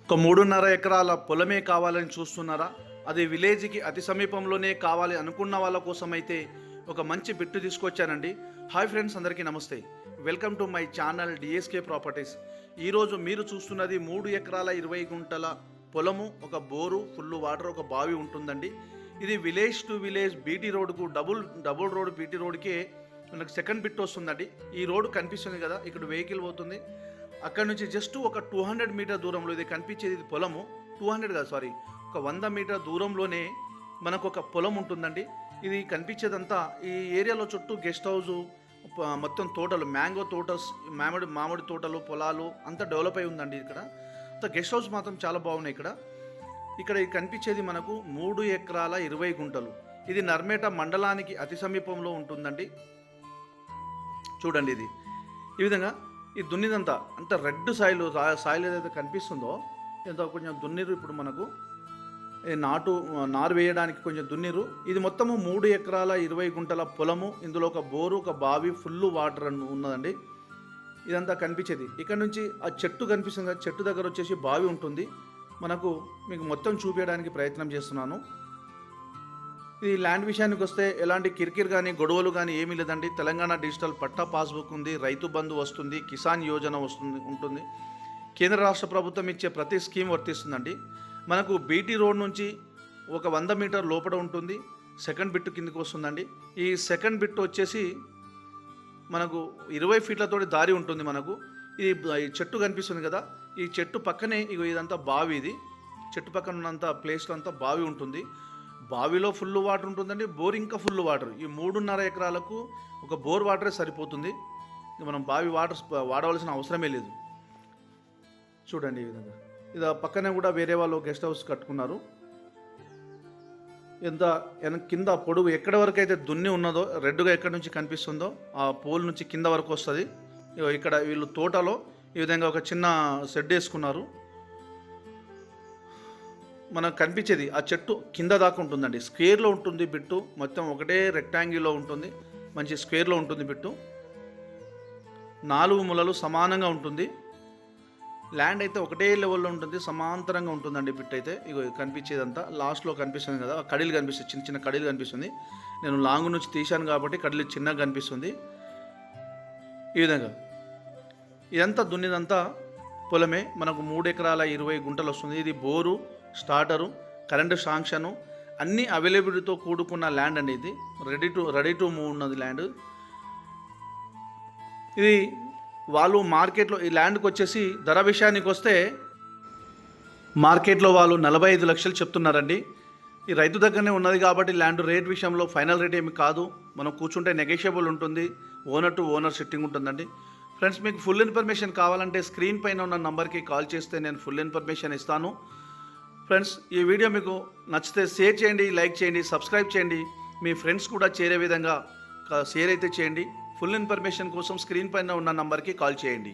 ఒక 3.5 ఎకరాల పొలమే కావాలని చూస్తున్నారా? అది విలేజ్‌కి అతి సమీపంలోనే కావాలి అనుకున్న వాళ్ళ కోసమైతే ఒక మంచి బిట్టు తీసుకొచ్చానండి. హాయ్ ఫ్రెండ్స్, అందరికీ నమస్తే. Welcome to my channel DSK properties. ఈరోజు మీరు చూస్తున్నది 3 ఎకరాల 20 గుంటల పొలము, ఒక బోరు, ఫుల్ వాటర్, ఒక బావి ఉంటుందండి. ఇది విలేజ్ టు విలేజ్ బీటీ రోడ్డుకు డబుల్ రోడ్ బీటీ రోడ్కే మనకు సెకండ్ బిట్ వస్తుందండి. ఈ రోడ్డు కనిపిస్తుంది కదా, ఇక్కడ వెహికల్ పోతుంది. అక్కడ నుంచి జస్ట్ ఒక 200 మీటర్ దూరంలో ఇది కనిపించేది, ఇది పొలము. 200 కాదు, సారీ, ఒక 100 మీటర్ దూరంలోనే మనకు ఒక పొలం ఉంటుందండి. ఇది కనిపించేదంతా ఈ ఏరియాలో చుట్టూ గెస్ట్ హౌస్, మొత్తం తోటలు, మ్యాంగో తోటస్, మామిడి తోటలు, పొలాలు అంతా డెవలప్ అయి ఉందండి. ఇక్కడ గెస్ట్ హౌస్ మాత్రం చాలా బాగున్నాయి. ఇక్కడ ఇది కనిపించేది మనకు 3 ఎకరాల 20 గుంటలు. ఇది నర్మేట మండలానికి అతి సమీపంలో ఉంటుందండి. చూడండి, ఇది ఈ విధంగా ఈ దున్నిదంతా అంత రెడ్ సాయిల్ ఏదైతే కనిపిస్తుందో ఎంతో కొంచెం దున్నిరు. ఇప్పుడు మనకు నారు వేయడానికి కొంచెం దున్నిరు. ఇది మొత్తము 3 ఎకరాల 20 గుంటల పొలము. ఇందులో ఒక బోరు, ఒక బావి, ఫుల్ వాటర్ ఉన్నదండి. ఇదంతా కనిపించేది. ఇక్కడ నుంచి ఆ చెట్టు కనిపిస్తుంది కదా, చెట్టు దగ్గర వచ్చేసి బావి ఉంటుంది. మనకు మీకు మొత్తం చూపించడానికి ప్రయత్నం చేస్తున్నాను. ఈ ల్యాండ్ విషయానికి వస్తే ఎలాంటి కిరికిరి కానీ గొడవలు కానీ ఏమీ లేదండి. తెలంగాణ డిజిటల్ పట్టా పాస్బుక్ ఉంది, రైతు బంధు వస్తుంది, కిసాన్ యోజన ఉంటుంది. కేంద్ర రాష్ట్ర ప్రభుత్వం ఇచ్చే ప్రతి స్కీమ్ వర్తిస్తుందండి. మనకు బీటీ రోడ్ నుంచి ఒక 100 మీటర్ లోపల ఉంటుంది. సెకండ్ బిట్ కిందకి వస్తుందండి. ఈ సెకండ్ బిట్ వచ్చేసి మనకు 20 ఫీట్లతోటి దారి ఉంటుంది. మనకు ఈ చెట్టు కనిపిస్తుంది కదా, ఈ చెట్టు పక్కనే ఇదంతా బావి. ఇది చెట్టు పక్కన ఉన్నంత ప్లేస్లో అంతా బావి ఉంటుంది. బావిలో ఫుల్ వాటర్ ఉంటుందండి, బోర్ ఇంకా ఫుల్ వాటర్. ఈ 3.5 ఎకరాలకు ఒక బోర్ వాటరే సరిపోతుంది. మనం బావి వాటర్ వాడవలసిన అవసరమే లేదు. చూడండి, ఈ విధంగా ఇది పక్కనే కూడా వేరే వాళ్ళు గెస్ట్ హౌస్ కట్టుకున్నారు. కింద పొడుగు ఎక్కడి వరకు అయితే దున్ని ఉన్నదో, రెడ్గా ఎక్కడి నుంచి కనిపిస్తుందో ఆ పోల్ నుంచి కింద వరకు వస్తుంది. ఇక్కడ వీళ్ళు తోటలో ఈ విధంగా ఒక చిన్న షెడ్ వేసుకున్నారు. మనకు కనిపించేది ఆ చెట్టు కింద దాకా ఉంటుందండి. స్క్వేర్లో ఉంటుంది బిట్టు, మొత్తం ఒకటే రెక్టాంగిల్లో ఉంటుంది. మంచి స్క్వేర్లో ఉంటుంది బిట్టు. 4 మూలలు సమానంగా ఉంటుంది. ల్యాండ్ అయితే ఒకటే లెవెల్లో ఉంటుంది, సమాంతరంగా ఉంటుందండి బిట్ అయితే. కనిపించేదంతా లాస్ట్లో కనిపిస్తుంది కదా, కడీలు కనిపిస్తుంది, చిన్న చిన్న కడీలు కనిపిస్తుంది. నేను లాంగ్ నుంచి తీశాను కాబట్టి కడీలు చిన్నగా కనిపిస్తుంది. ఈ విధంగా ఇదంతా దున్నిదంతా పొలమే. మనకు 3 ఎకరాల 20 గుంటలు వస్తుంది. ఇది బోరు, స్టార్టరు, కరెంటు శాంక్షను అన్నీ అవైలబిలిటీతో కూడుకున్న ల్యాండ్ అండి. ఇది రెడీ టు మూవ్ ఉన్నది ల్యాండ్. ఇది వాళ్ళు మార్కెట్లో ఈ ల్యాండ్కి వచ్చేసి ధర విషయానికి వస్తే మార్కెట్లో వాళ్ళు 45 లక్షలు చెప్తున్నారండి. ఈ రైతు దగ్గరనే ఉన్నది కాబట్టి ల్యాండ్ రేట్ విషయంలో ఫైనల్ రేట్ ఏమి కాదు. మనం కూర్చుంటే నెగోషియబుల్ ఉంటుంది. ఓనర్ టు ఓనర్ సిట్టింగ్ ఉంటుందండి. ఫ్రెండ్స్, మీకు ఫుల్ ఇన్ఫర్మేషన్ కావాలంటే స్క్రీన్ పైన ఉన్న నంబర్కి కాల్ చేస్తే నేను ఫుల్ ఇన్ఫర్మేషన్ ఇస్తాను. ఫ్రెండ్స్, ఈ వీడియో మీకు నచ్చితే షేర్ చేయండి, లైక్ చేయండి, సబ్స్క్రైబ్ చేయండి. మీ ఫ్రెండ్స్ కూడా చేరే విధంగా షేర్ అయితే చేయండి. ఫుల్ ఇన్ఫర్మేషన్ కోసం స్క్రీన్ పైన ఉన్న నంబర్కి కాల్ చేయండి.